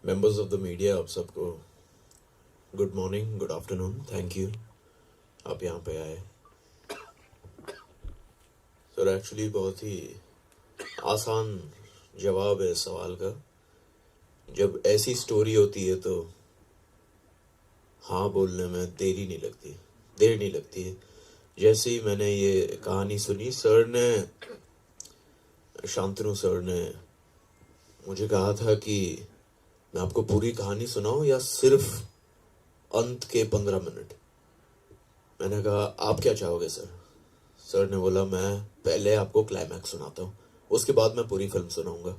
Members of the media, आप सबको good morning, good afternoon. Thank you आप यहाँ पे आए। सर एक्चुअली बहुत ही आसान जवाब है इस सवाल का। जब ऐसी स्टोरी होती है तो हाँ बोलने में देर नहीं लगती है। जैसे ही मैंने ये कहानी सुनी, शांतनु सर ने मुझे कहा था कि मैं आपको पूरी कहानी सुनाऊं या सिर्फ अंत के 15 मिनट। मैंने कहा आप क्या चाहोगे सर। सर ने बोला मैं पहले आपको क्लाइमैक्स सुनाता हूँ, उसके बाद मैं पूरी फिल्म सुनाऊंगा।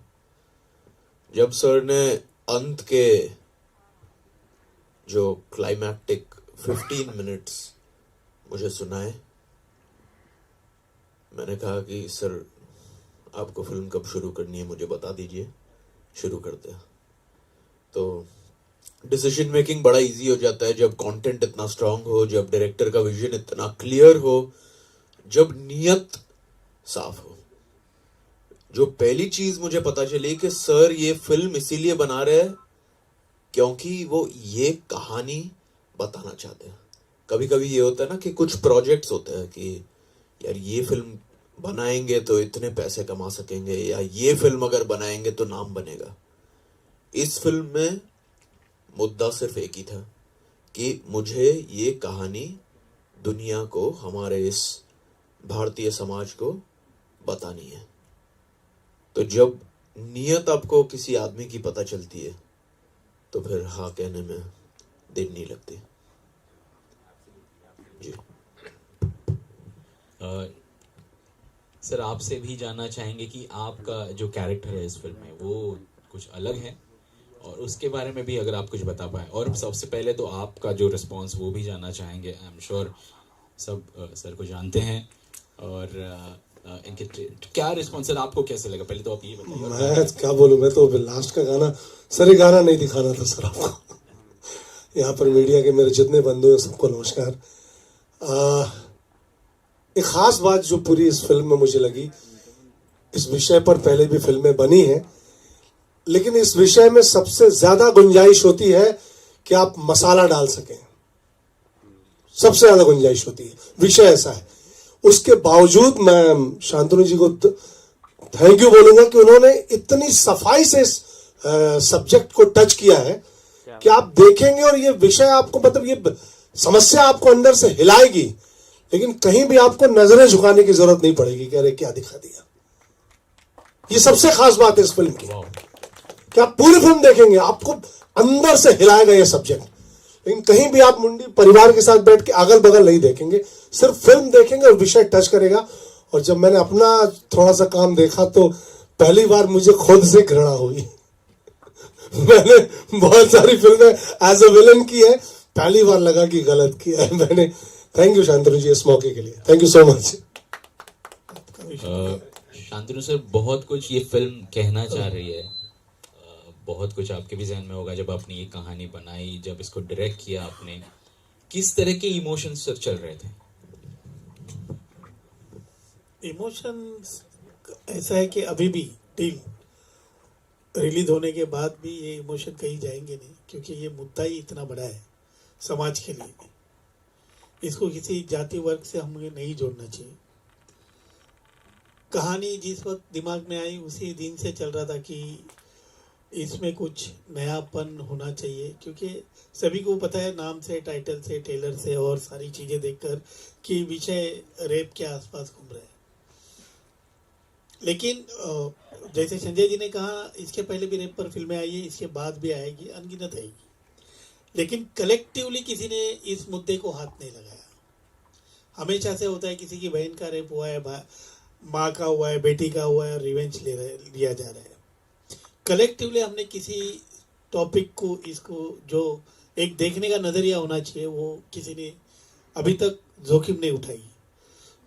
जब सर ने अंत के जो क्लाइमैक्टिक 15 मिनट्स मुझे सुनाए, मैंने कहा कि सर आपको फिल्म कब शुरू करनी है मुझे बता दीजिए, शुरू करते हैं। तो डिसीजन मेकिंग बड़ा इजी हो जाता है जब कंटेंट इतना स्ट्रांग हो, जब डायरेक्टर का विजन इतना क्लियर हो, जब नियत साफ हो। जो पहली चीज मुझे पता चली कि सर ये फिल्म इसीलिए बना रहे हैं क्योंकि वो ये कहानी बताना चाहते हैं। कभी कभी ये होता है ना कि कुछ प्रोजेक्ट्स होते हैं कि यार ये फिल्म बनाएंगे तो इतने पैसे कमा सकेंगे, या ये फिल्म अगर बनाएंगे तो नाम बनेगा। इस फिल्म में मुद्दा सिर्फ एक ही था कि मुझे ये कहानी दुनिया को, हमारे इस भारतीय समाज को बतानी है। तो जब नियत आपको किसी आदमी की पता चलती है तो फिर हाँ कहने में देर नहीं लगती जी। सर आपसे भी जानना चाहेंगे कि आपका जो कैरेक्टर है इस फिल्म में वो कुछ अलग है, और उसके बारे में भी अगर आप कुछ बता पाए। और सबसे पहले तो आपका जो रिस्पांस वो भी जानना चाहेंगे। आई एम श्योर सब सर को जानते हैं, और इनके क्या रिस्पांस सर आपको कैसे लगा, पहले तो आप ये बताइए। मैं क्या बोलूं, मैं तो लास्ट का गाना, सर ये गाना नहीं दिखाना था सर आपको। यहाँ पर मीडिया के मेरे जितने बंधु हैं सबको नमस्कार। एक खास बात जो पूरी इस फिल्म में मुझे लगी, इस विषय पर पहले भी फिल्में बनी हैं, लेकिन इस विषय में सबसे ज्यादा गुंजाइश होती है कि आप मसाला डाल सकें। सबसे ज्यादा गुंजाइश होती है, विषय ऐसा है। उसके बावजूद मैं शांतनु जी को थैंक यू बोलूंगा कि उन्होंने इतनी सफाई से इस सब्जेक्ट को टच किया है कि आप देखेंगे और ये विषय आपको, मतलब ये समस्या आपको अंदर से हिलाएगी, लेकिन कहीं भी आपको नजरें झुकाने की जरूरत नहीं पड़ेगी कि अरे क्या दिखा दिया। ये सबसे खास बात है इस फिल्म की कि आप पूरी फिल्म देखेंगे आपको अंदर से हिलाएगा ये सब्जेक्ट, लेकिन कहीं भी आप मुंडी परिवार के साथ बैठ के अगल बगल नहीं देखेंगे, सिर्फ फिल्म देखेंगे और विषय टच करेगा। और जब मैंने अपना थोड़ा सा काम देखा तो पहली बार मुझे खुद से घृणा हुई। मैंने बहुत सारी फिल्में एज अ विलन की है, पहली बार लगा कि गलत किया है मैंने। थैंक यू शांतनु जी इस मौके के लिए, thank you so much. Shantanu sir, बहुत कुछ ये फिल्म कहना चाह रही है, बहुत कुछ आपके भी जहन में होगा जब आपने ये कहानी बनाई, जब इसको डायरेक्ट किया आपने, किस तरह के इमोशंस सर चल रहे थे? इमोशंस ऐसा है कि अभी भी टिल रिलीज होने के बाद भी ये इमोशन कहीं जाएंगे नहीं, क्योंकि ये मुद्दा ही इतना बड़ा है समाज के लिए। इसको किसी जाति वर्ग से हमें नहीं जोड़ना चाहिए। कहानी जिस वक्त दिमाग में आई उसी दिन से चल रहा था कि इसमें कुछ नयापन होना चाहिए, क्योंकि सभी को पता है नाम से, टाइटल से, ट्रेलर से और सारी चीजें देखकर कि विषय रेप के आसपास घूम रहे हैं। लेकिन जैसे संजय जी ने कहा, इसके पहले भी रेप पर फिल्में आई है, इसके बाद भी आएगी, अनगिनत आएगी, लेकिन कलेक्टिवली किसी ने इस मुद्दे को हाथ नहीं लगाया। हमेशा से होता है किसी की बहन का रेप हुआ है, माँ का हुआ है, बेटी का हुआ है, और रिवेंज लिया जा रहा है। कलेक्टिवली हमने किसी टॉपिक को, इसको जो एक देखने का नजरिया होना चाहिए, वो किसी ने अभी तक जोखिम नहीं उठाई।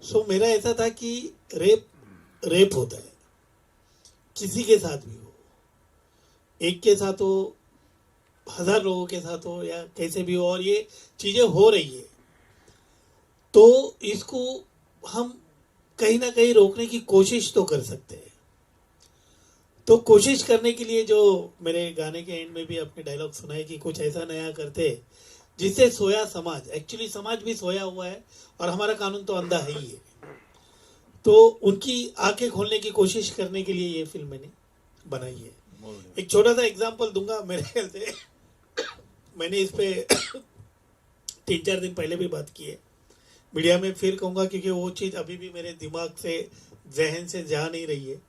सो मेरा ऐसा था कि रेप होता है, किसी के साथ भी हो, एक के साथ हो, 1000 लोगों के साथ हो, या कैसे भी हो, और ये चीजें हो रही है, तो इसको हम कहीं ना कहीं रोकने की कोशिश तो कर सकते हैं। तो कोशिश करने के लिए जो मेरे गाने के एंड में भी अपने डायलॉग सुनाए कि कुछ ऐसा नया करते जिससे सोया समाज, एक्चुअली समाज भी सोया हुआ है और हमारा कानून तो अंधा है ही है, तो उनकी आंखें खोलने की कोशिश करने के लिए ये फिल्म मैंने बनाई है। एक छोटा सा एग्जांपल दूंगा, मेरे ख्याल से मैंने इस पे 3-4 दिन पहले भी बात की है मीडिया में, फिर कहूँगा क्योंकि वो चीज़ अभी भी मेरे दिमाग से, जहन से जा नहीं रही है।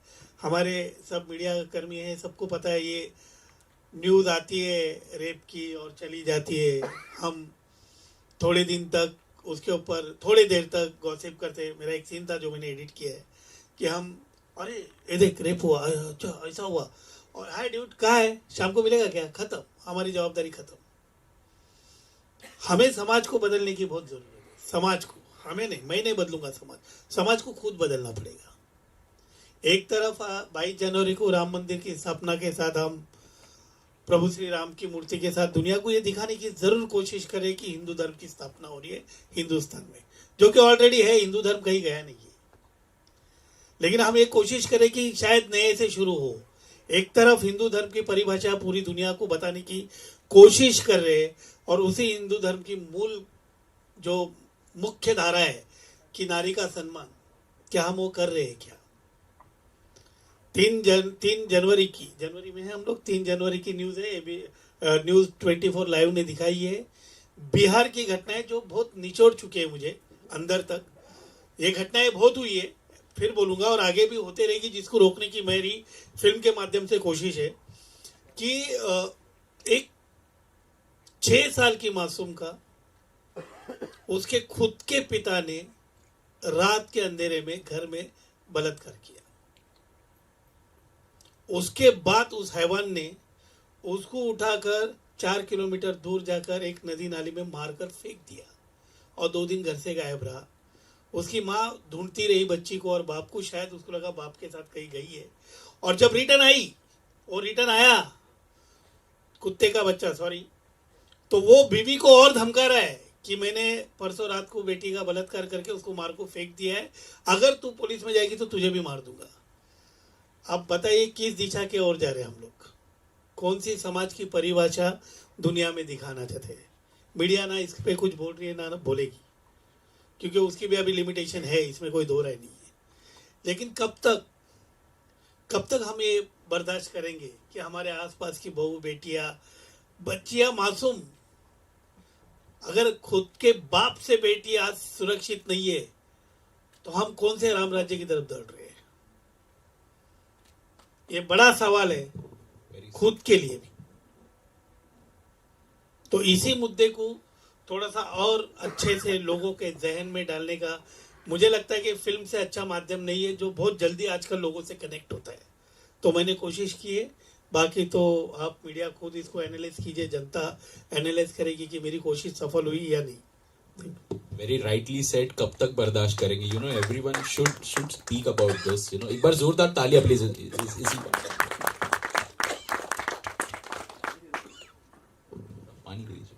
हमारे सब मीडिया कर्मी हैं, सबको पता है ये न्यूज़ आती है रेप की और चली जाती है, हम थोड़े दिन तक उसके ऊपर थोड़ी देर तक गॉसिप करते। मेरा एक सीन था जो मैंने एडिट किया है कि हम, अरे ये देख रेप हुआ, अच्छा ऐसा हुआ, और हाय ड्यूड कहाँ है, शाम को मिलेगा क्या, खत्म, हमारी जवाबदारी खत्म। हमें समाज को बदलने की बहुत जरूरत है। समाज को, हमें नहीं, मैं नहीं बदलूंगा समाज, समाज को खुद बदलना पड़ेगा। एक तरफ 22 जनवरी को राम मंदिर की स्थापना के साथ हम प्रभु श्री राम की मूर्ति के साथ दुनिया को ये दिखाने की जरूर कोशिश करें कि हिंदू धर्म की स्थापना हो रही है हिंदुस्तान में, जो कि ऑलरेडी है, हिंदू धर्म कहीं गया नहीं है। लेकिन हम ये कोशिश करें कि शायद नए से शुरू हो। एक तरफ हिंदू धर्म की परिभाषा पूरी दुनिया को बताने की कोशिश कर रहे हैं, और उसी हिंदू धर्म की मूल जो मुख्य धारा है कि नारी का सम्मान, क्या हम वो कर रहे हैं क्या? 3 जनवरी की, जनवरी में है हम लोग, 3 जनवरी की न्यूज़ है, न्यूज़ 24 लाइव ने दिखाई है। बिहार की घटनाएं जो बहुत निचोड़ चुके हैं मुझे अंदर तक, ये घटनाएं बहुत हुई है, फिर बोलूँगा, और आगे भी होते रहेगी, जिसको रोकने की मेरी फिल्म के माध्यम से कोशिश है कि एक 6 साल की मासूम का उसके खुद के पिता ने रात के अंधेरे में घर में बलात्कार किया। उसके बाद उस हैवान ने उसको उठाकर 4 किलोमीटर दूर जाकर एक नदी नाली में मारकर फेंक दिया और 2 दिन घर से गायब रहा। उसकी माँ ढूंढती रही बच्ची को और बाप को, शायद उसको लगा बाप के साथ कहीं गई है, और जब रिटर्न आई, वो रिटर्न आया कुत्ते का बच्चा, सॉरी, तो वो बीवी को और धमका रहा है कि मैंने परसों रात को बेटी का बलात्कार करके उसको मार को फेंक दिया है, अगर तू पुलिस में जाएगी तो तुझे भी मार दूंगा। अब बताइए किस दिशा के ओर जा रहे हैं हम लोग, कौन सी समाज की परिभाषा दुनिया में दिखाना चाहते हैं? मीडिया ना इस पे कुछ बोल रही है ना बोलेगी, क्योंकि उसकी भी अभी लिमिटेशन है, इसमें कोई दो राय नहीं है। लेकिन कब तक हम ये बर्दाश्त करेंगे कि हमारे आसपास की बहू, बेटियां, बच्चियां, मासूम, अगर खुद के बाप से बेटी आज सुरक्षित नहीं है तो हम कौन से राम राज्य की तरफ दौड़ रहे हैं? ये बड़ा सवाल है खुद के लिए भी। तो इसी मुद्दे को थोड़ा सा और अच्छे से लोगों के जहन में डालने का, मुझे लगता है कि फिल्म से अच्छा माध्यम नहीं है जो बहुत जल्दी आजकल लोगों से कनेक्ट होता है। तो मैंने कोशिश की है, बाकी तो आप मीडिया खुद इसको एनालाइज कीजिए, जनता एनालाइज करेगी कि मेरी कोशिश सफल हुई या नहीं। वेरी राइटली सेड, कब तक बर्दाश्त करेंगे? You know everyone should speak about this, you know. एक बार जोरदार तालियां प्लीज इसी पानी दीजिए।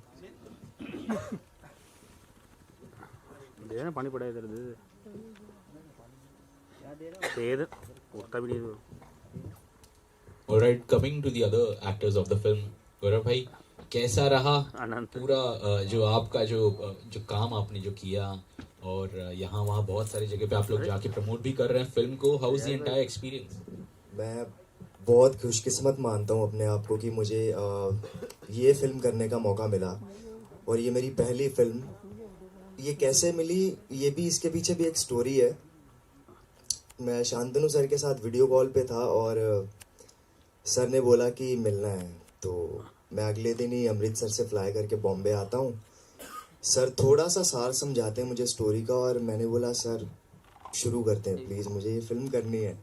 दे ना, पानी पड़ा है इधर, दे दे, उठता भी नहीं तो। Alright, coming to the other actors of the film, गौरव भाई कैसा रहा आनंद। पूरा जो आपका जो काम आपने जो किया, और यहाँ वहाँ बहुत सारी जगह पे आप लोग जाके प्रमोट भी कर रहे हैं फिल्म को, how is the entire experience? मैं बहुत खुशकिस्मत मानता हूँ अपने आप को कि मुझे ये फिल्म करने का मौका मिला, और ये मेरी पहली फिल्म। ये कैसे मिली, ये भी, इसके पीछे भी एक स्टोरी है। मैं शांतनु सर के साथ वीडियो कॉल पे था और सर ने बोला कि मिलना है, तो मैं अगले दिन ही अमृतसर से फ्लाई करके बॉम्बे आता हूँ। सर थोड़ा सा सार समझाते हैं मुझे स्टोरी का, और मैंने बोला सर शुरू करते हैं प्लीज़, मुझे ये फिल्म करनी है।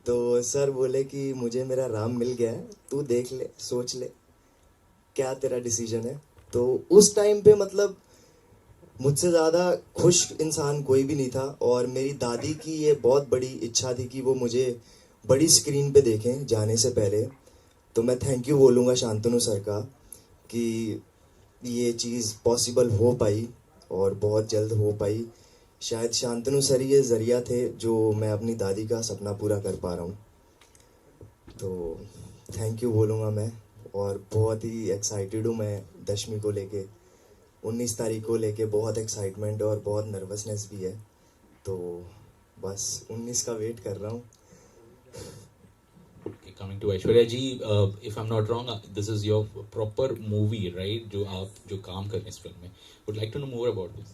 तो सर बोले कि मुझे मेरा राम मिल गया है, तू देख ले, सोच ले क्या तेरा डिसीजन है। तो उस टाइम पे मतलब मुझसे ज़्यादा खुश इंसान कोई भी नहीं था, और मेरी दादी की ये बहुत बड़ी इच्छा थी कि वो मुझे बड़ी स्क्रीन पे देखें जाने से पहले। तो मैं थैंक यू बोलूँगा शांतनु सर का कि ये चीज़ पॉसिबल हो पाई और बहुत जल्द हो पाई। शायद शांतनु सर ये ज़रिया थे जो मैं अपनी दादी का सपना पूरा कर पा रहा हूँ। तो थैंक यू बोलूँगा मैं, और बहुत ही एक्साइटेड हूँ मैं दशमी को लेके। 19 तारीख को लेके बहुत एक्साइटमेंट और बहुत नर्वसनेस भी है, तो बस 19 का वेट कर रहा हूँ। Coming to Aishwarya ji, if I am not wrong, this is your proper movie right, जो आप जो काम कर रहे हैं इस फिल्म में। Would like to know more about this.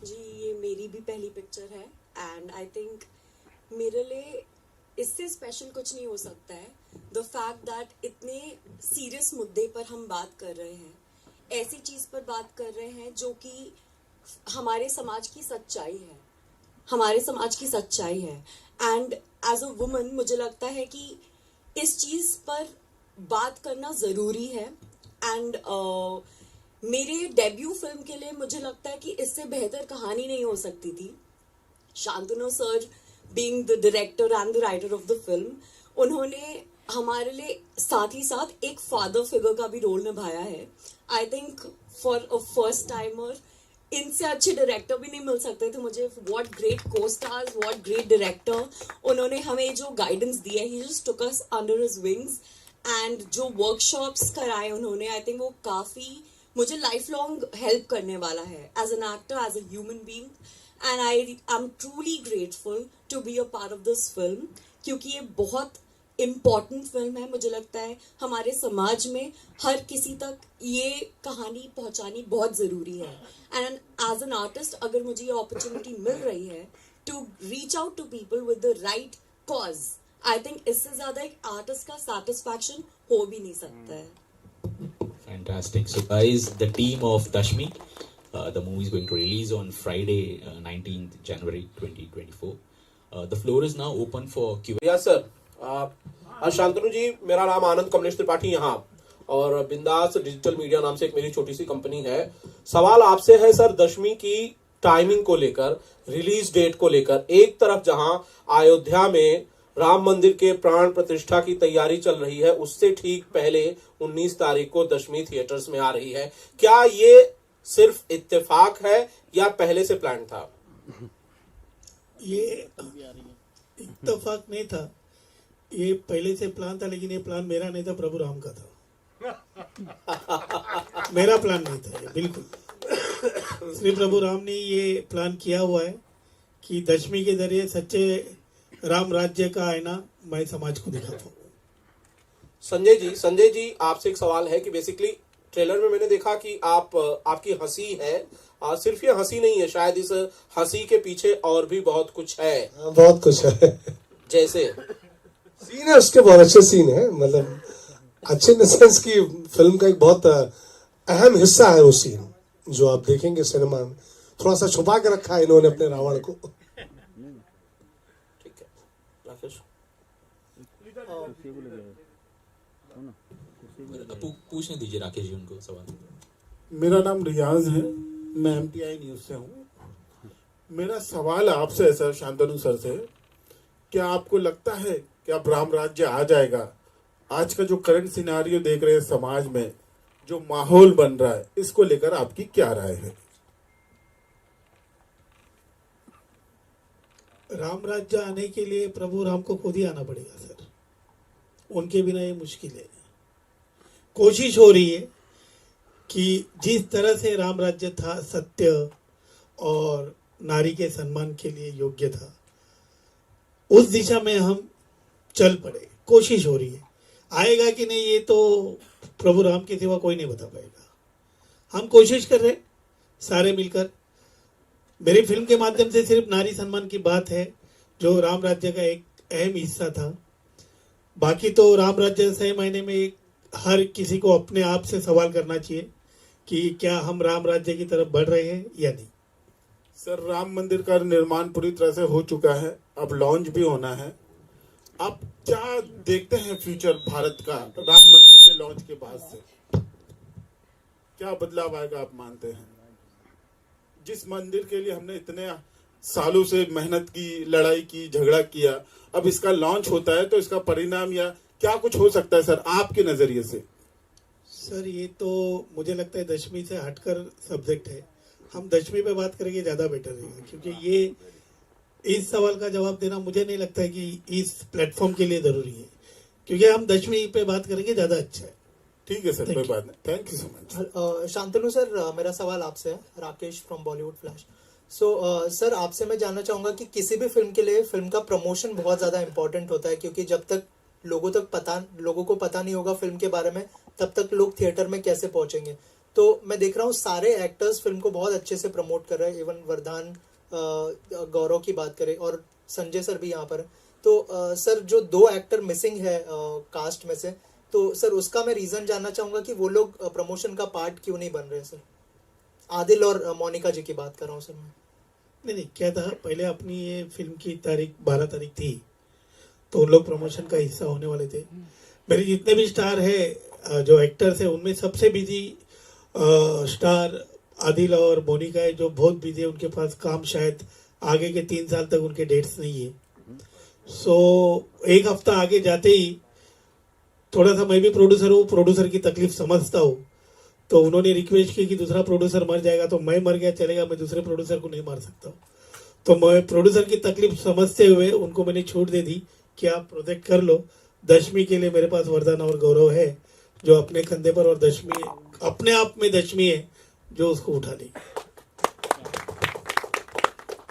जी, ये मेरी भी पहली पिक्चर है एंड आई थिंक मेरे लिए इससे स्पेशल कुछ नहीं हो सकता है। द फैक्ट दैट इतने सीरियस मुद्दे पर हम बात कर रहे हैं, ऐसी चीज़ पर बात कर रहे हैं जो कि हमारे समाज की सच्चाई है, हमारे समाज की सच्चाई है। एंड एज अ वुमन मुझे लगता है कि इस चीज़ पर बात करना ज़रूरी है। एंड मेरे डेब्यू फिल्म के लिए मुझे लगता है कि इससे बेहतर कहानी नहीं हो सकती थी। Shantanu sir being the director and the writer of the film, उन्होंने हमारे लिए साथ ही साथ एक फादर फिगर का भी रोल निभाया है। I think for a first timer इनसे अच्छे डायरेक्टर भी नहीं मिल सकते थे मुझे। What great co stars, what great director. उन्होंने हमें जो गाइडेंस दिया, he just took us under his wings and जो वर्कशॉप्स कराए उन्होंने, आई थिंक वो काफ़ी मुझे लाइफ लॉन्ग हेल्प करने वाला है as an actor, as a human being. And I am truly grateful to be a part of this film, क्योंकि ये बहुत इम्पॉर्टेंट फिल्म है। मुझे लगता है हमारे समाज में हर किसी तक ये कहानी पहुंचानी बहुत ज़रूरी है। एंड एज एन आर्टिस्ट अगर मुझे ये अपॉर्चुनिटी मिल रही है to reach out to people with the right cause, I think इससे ज़्यादा एक आर्टिस्ट का सेटिस्फैक्शन हो भी नहीं सकता है। Fantastic. So guys, the team of Dashmi, the movie is going to release on Friday, 19th January 2024. The floor is now open for Q&A. Yes sir. Shantanu ji, मेरा नाम आनंद कमलेश त्रिपाठी यहाँ, और बिंदास डिजिटल मीडिया नाम से एक मेरी छोटी सी कंपनी है। सवाल आपसे है सर, दशमी की टाइमिंग को लेकर, रिलीज डेट को लेकर। एक तरफ जहां अयोध्या में राम मंदिर के प्राण प्रतिष्ठा की तैयारी चल रही है, उससे ठीक पहले 19 तारीख को दशमी थिएटर्स में आ रही है। क्या ये सिर्फ इत्तेफाक है या पहले से प्लान था? ये इत्तेफाक नहीं था, ये पहले से प्लान था, लेकिन ये प्लान मेरा नहीं था, प्रभु राम का था। मेरा प्लान नहीं था ये, बिल्कुल। श्री प्रभु राम ने ये प्लान किया हुआ है कि दशमी के जरिए सच्चे राम राज्य का आईना मैं समाज को दिखा पाऊँ। संजय जी आपसे एक सवाल है कि बेसिकली ट्रेलर में मैंने देखा कि आपकी हंसी है, सिर्फ ये हंसी नहीं है, शायद इस हंसी के पीछे और भी बहुत कुछ है। बहुत कुछ है। जैसे सीन है उसके, बहुत अच्छे सीन है, मतलब अच्छे इन सेंस की फिल्म का एक बहुत अहम हिस्सा है वो सीन, जो आप देखेंगे सिनेमा में। थोड़ा सा छुपा के रखा है इन्होंने अपने रावण को। ठीक है, राकेश। पूछने दीजिए राकेश जी उनको सवाल। मेरा नाम रियाज है, मैं MTI न्यूज से हूँ। मेरा सवाल आपसे है सर, शांतनु सर से, क्या आपको लगता है कि अब राम राज्य आ जाएगा? आज का जो करंट सिनारियो देख रहे हैं समाज में, जो माहौल बन रहा है, इसको लेकर आपकी क्या राय है? राम राज्य आने के लिए प्रभु राम को खुद ही आना पड़ेगा सर, उनके बिना ये मुश्किल है। कोशिश हो रही है कि जिस तरह से राम राज्य था, सत्य और नारी के सम्मान के लिए योग्य था, उस दिशा में हम चल पड़े। कोशिश हो रही है, आएगा कि नहीं ये तो प्रभु राम के सिवा कोई नहीं बता पाएगा। हम कोशिश कर रहे सारे मिलकर। मेरी फिल्म के माध्यम से सिर्फ नारी सम्मान की बात है, जो राम राज्य का एक अहम हिस्सा था। बाकी तो राम राज्य सही मायने में एक हर किसी को अपने आप से सवाल करना चाहिए कि क्या हम राम राज्य की तरफ बढ़ रहे हैं या नहीं। सर, राम मंदिर का निर्माण पूरी तरह से हो चुका है, अब लॉन्च भी होना है। आप क्या देखते हैं फ्यूचर भारत का राम मंदिर के लॉन्च के बाद से? क्या बदलाव आएगा आप मानते हैं? जिस मंदिर के लिए हमने इतने सालों से मेहनत की, लड़ाई की, झगड़ा किया, अब इसका लॉन्च होता है तो इसका परिणाम या क्या कुछ हो सकता है सर आपके नजरिए से? सर, ये तो मुझे लगता है दशमी से हटकर सब्जेक्ट है। हम दशमी पे बात करेंगे ज़्यादा बेटर रहेगा, क्योंकि ये इस सवाल का जवाब देना मुझे नहीं लगता है कि इस प्लेटफॉर्म के लिए ज़रूरी है। क्योंकि हम दशमी पे बात करेंगे ज्यादा अच्छा है। ठीक है सर, Thank कोई you. बात नहीं, thank you so much. Shantanu sir, मेरा सवाल आपसे है, Rakesh from Bollywood flash. So sir, आपसे मैं जानना चाहूंगा कि किसी भी फिल्म के लिए फिल्म का प्रमोशन बहुत ज्यादा इंपॉर्टेंट होता है, क्योंकि जब तक लोगों को पता नहीं होगा फिल्म के बारे में, तब तक लोग थिएटर में कैसे पहुंचेंगे। तो मैं देख रहा हूँ सारे एक्टर्स फिल्म को बहुत अच्छे से प्रमोट कर रहे हैं, इवन वरदान, गौरव की बात करें और संजय सर भी यहाँ पर है। तो सर, जो 2 एक्टर मिसिंग है कास्ट में से, तो सर उसका मैं रीजन जानना चाहूंगा कि वो लोग प्रमोशन का पार्ट क्यों नहीं बन रहे सर। आदिल और मोनिका जी की बात कर रहा हूँ सर मैं। नहीं, क्या था, पहले अपनी ये फिल्म की तारीख 12 तारीख थी, तो उन लोग प्रमोशन का हिस्सा होने वाले थे। मेरे जितने भी स्टार है, जो एक्टर्स है, उनमें सबसे बिजी स्टार आदिल और मोनिका है, जो बहुत बिजी है। उनके पास काम शायद आगे के 3 साल तक उनके डेट्स नहीं है। सो एक हफ्ता आगे जाते ही थोड़ा सा, मैं भी प्रोड्यूसर हूँ, प्रोड्यूसर की तकलीफ समझता हूँ, तो उन्होंने रिक्वेस्ट की कि दूसरा प्रोड्यूसर मर जाएगा तो मैं मर गया चलेगा, मैं दूसरे प्रोड्यूसर को नहीं मार सकता हूँ। तो मैं प्रोड्यूसर की तकलीफ समझते हुए उनको मैंने छूट दे दी कि आप प्रोजेक्ट कर लो। दशमी के लिए मेरे पास वरदान और गौरव है, जो अपने कंधे पर, और दशमी अपने आप में दशमी है जो उसको उठा लेगी।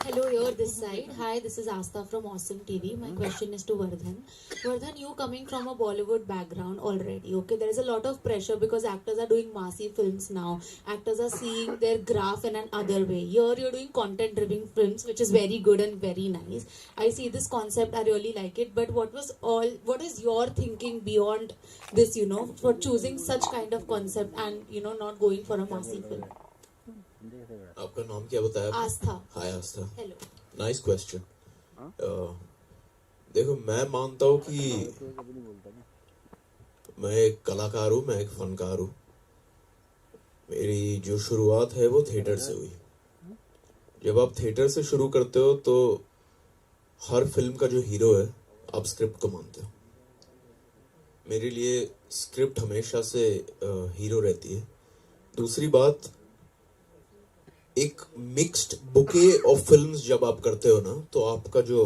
Hello, you're this side. Hi, this is Asta from Awesome TV. My question is to Vardhan. Vardhan, you coming from a Bollywood background already, okay? There is a lot of pressure because actors are doing massive films now. Actors are seeing their graph in another way. Here, you're doing content-driven films, which is very good and very nice. I see this concept. I really like it. But what is your thinking beyond this, for choosing such kind of concept and, not going for a massive film? आपका नाम क्या बताया? आस्था। हाय आस्था। Hello. Nice question. देखो, मैं मानता हूँ कि मैं एक कलाकार हूँ, मैं एक फनकार हूँ। मेरी जो शुरुआत है वो थिएटर से हुई। जब आप थिएटर से शुरू करते हो तो हर फिल्म का जो हीरो है, आप स्क्रिप्ट को मानते हो। मेरे लिए स्क्रिप्ट हमेशा से हीरो रहती है। दूसरी बात, एक मिक्स्ड बुके ऑफ फिल्म्स जब आप करते हो ना, तो आपका जो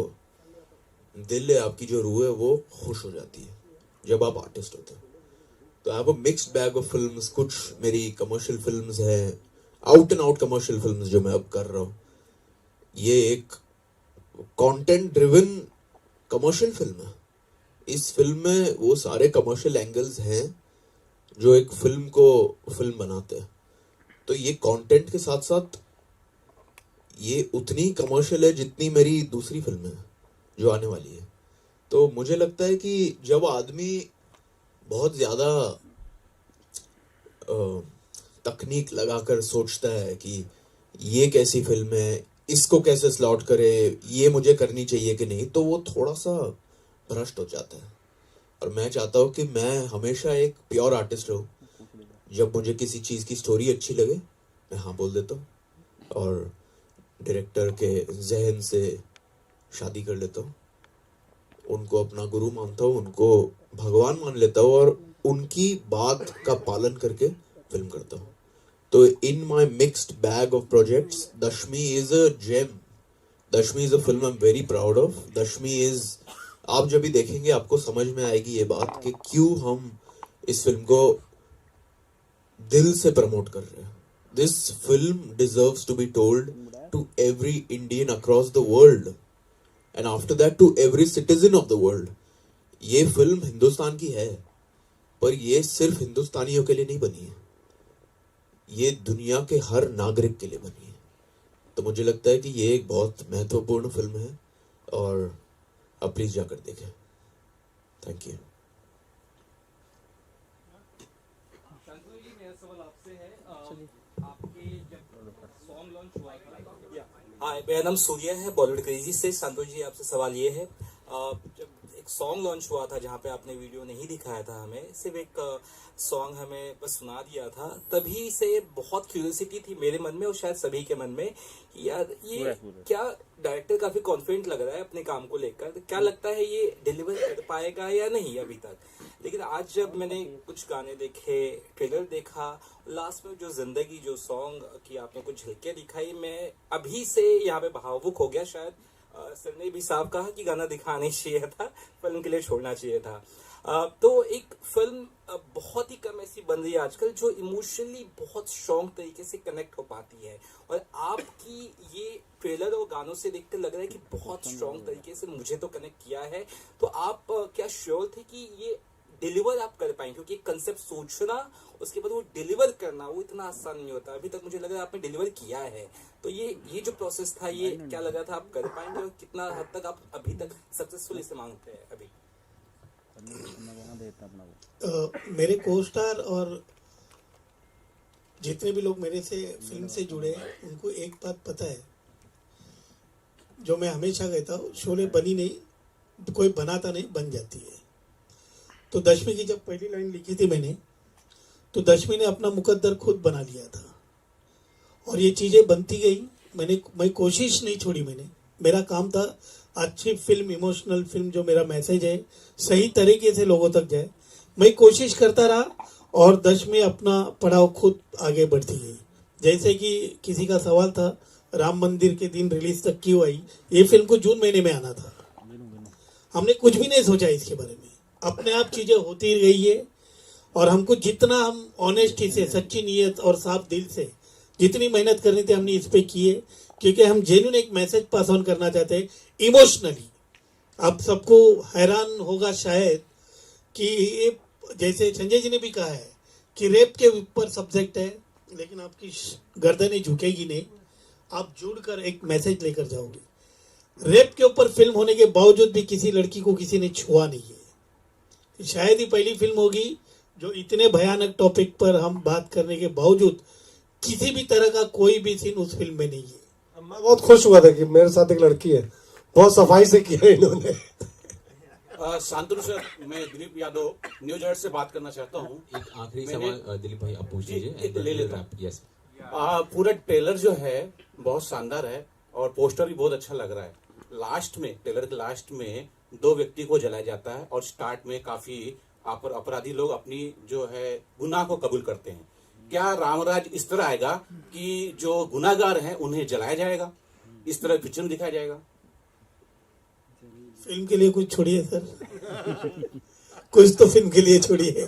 दिल है, आपकी जो रूह है, वो खुश हो जाती है जब आप आर्टिस्ट होते हो। तो I have a mixed bag of films. कुछ मेरी कमर्शियल फिल्म्स हैं, out and out commercial films जो मैं अब कर रहा हूँ। ये एक कंटेंट ड्रिवन कमर्शियल फिल्म है। इस फिल्म में वो सारे कमर्शियल एंगल्स हैं जो एक फिल्म को फिल्म बनाते हैं। तो ये कंटेंट के साथ साथ ये उतनी कमर्शियल है जितनी मेरी दूसरी फिल्म है जो आने वाली है। तो मुझे लगता है कि जब आदमी बहुत ज़्यादा तकनीक लगाकर सोचता है कि ये कैसी फिल्म है, इसको कैसे स्लॉट करे, ये मुझे करनी चाहिए कि नहीं, तो वो थोड़ा सा भ्रष्ट हो जाता है। और मैं चाहता हूँ कि मैं हमेशा एक प्योर आर्टिस्ट रहूँ। जब मुझे किसी चीज़ की स्टोरी अच्छी लगे, मैं हाँ बोल देता हूँ और डायरेक्टर के जहन से शादी कर लेता हूँ। उनको अपना गुरु मानता हूँ, उनको भगवान मान लेता हूँ और उनकी बात का पालन करके फिल्म करता हूँ। तो in my mixed bag of projects, Dashami is a gem. Dashami is a film I am very proud of. Dashami is, आप जब भी देखेंगे आपको समझ में आएगी ये बात कि क्यों हम इस फिल्म को दिल से प्रमोट कर रहे हैं। This film deserves to be told to every Indian across the world and after that to every citizen of the world. ये फिल्म हिंदुस्तान की है, पर ये सिर्फ हिंदुस्तानियों के लिए नहीं बनी है, ये दुनिया के हर नागरिक के लिए बनी है। तो मुझे लगता है कि ये एक बहुत महत्वपूर्ण फिल्म है और आप प्लीज जाकर देखें। Thank you. हाय, मेरा नाम सूर्य है, बॉलीवुड क्रेजी से। संतोष जी, आपसे सवाल ये है, जब एक सॉन्ग लॉन्च हुआ था जहाँ पे आपने वीडियो नहीं दिखाया था हमें, सिर्फ एक सॉन्ग हमें बस सुना दिया था, तभी से बहुत क्यूरियोसिटी थी मेरे मन में और शायद सभी के मन में कि यार ये क्या डायरेक्टर काफी कॉन्फिडेंट लग रहा है अपने काम को लेकर, क्या लगता है ये डिलीवर कर पाएगा या नहीं अभी तक। लेकिन आज जब मैंने कुछ गाने देखे, ट्रेलर देखा, लास्ट में जो जिंदगी जो सॉन्ग की आपने कुछ झलकियां दिखाई, मैं अभी से यहाँ पे भावुक हो गया। शायद सर ने भी साफ कहा कि गाना दिखाना नहीं चाहिए था, फिल्म के लिए छोड़ना चाहिए था। तो एक फिल्म बहुत ही कम ऐसी बन रही है आजकल जो इमोशनली बहुत स्ट्रॉन्ग तरीके से कनेक्ट हो पाती है, और आपकी ये ट्रेलर और गानों से देखते लग रहा है कि बहुत स्ट्रॉन्ग तरीके से मुझे तो कनेक्ट किया है। तो आप क्या श्योर थे कि ये डिलीवर आप कर पाएंगे? क्योंकि कंसेप्ट सोचना उसके बाद वो डिलीवर करना वो इतना आसान नहीं होता। अभी तक मुझे लग रहा है आपने डिलीवर किया है, तो ये जो प्रोसेस था ये क्या लग रहा था आप कर पाएंगे, और कितना हद तक आप अभी तक सक्सेसफुल इसे मांगते हैं अभी? मेरे को स्टार और जितने भी लोग मेरे से फिल्म से जुड़े हैं उनको एक बात पता है, जो मैं हमेशा कहता हूँ, शोले बनी नहीं, कोई बनाता नहीं, बन जाती है। तो दशमी की जब पहली लाइन लिखी थी मैंने, तो दशमी ने अपना मुकद्दर खुद बना लिया था और ये चीज़ें बनती गई। मैं कोशिश नहीं छोड़ी। मेरा काम था अच्छी फिल्म, इमोशनल फिल्म, जो मेरा मैसेज है सही तरीके से लोगों तक जाए, मैं कोशिश करता रहा और दशमी अपना पड़ाव खुद आगे बढ़ती गई। जैसे कि किसी का सवाल था राम मंदिर के दिन रिलीज तक क्यों आई, ये फिल्म को जून महीने में आना था, हमने कुछ भी नहीं सोचा इसके बारे में, अपने आप चीजें होती गई है। और हमको जितना हम ऑनेस्टी से, सच्ची नीयत और साफ दिल से जितनी मेहनत करनी थी हमने इस पे की है, क्योंकि हम जेन्युइन एक मैसेज पास ऑन करना चाहते हैं इमोशनली। आप सबको हैरान होगा शायद कि ये, जैसे संजय जी ने भी कहा है कि रेप के ऊपर सब्जेक्ट है, लेकिन आपकी गर्दनें झुकेगी नहीं, आप जुड़कर एक मैसेज लेकर जाओगे। रेप के ऊपर फिल्म होने के बावजूद भी किसी लड़की को किसी ने छुआ नहीं है। शायद ही पहली फिल्म होगी जो इतने भयानक टॉपिक पर हम बात करने के बावजूद किसी भी तरह का कोई भी सीन उस फिल्म में नहीं है। मैं बहुत खुश हुआ था कि मेरे साथ एक लड़की है, बहुत सफाई से किया इन्होंने। शांतनु सर, मैं दिलीप यादव न्यूज एट से बात करना चाहता हूँ। एक आखिरी सवाल दिलीप भाई आप पूछ लीजिए। ले लेता हूँ। यस। पूरा ट्रेलर जो है बहुत शानदार है और पोस्टर भी बहुत अच्छा लग रहा है। लास्ट में, ट्रेलर के लास्ट में 2 व्यक्ति को जलाया जाता है और स्टार्ट में काफी अपराधी लोग अपनी जो है गुनाह को कबूल करते हैं। क्या रामराज इस तरह आएगा कि जो गुनाहगार हैं उन्हें जलाया जाएगा, इस तरह पिक्चर में दिखाया जाएगा? फिल्म के लिए कुछ छोड़िए सर, कुछ तो फिल्म के लिए छोड़िए।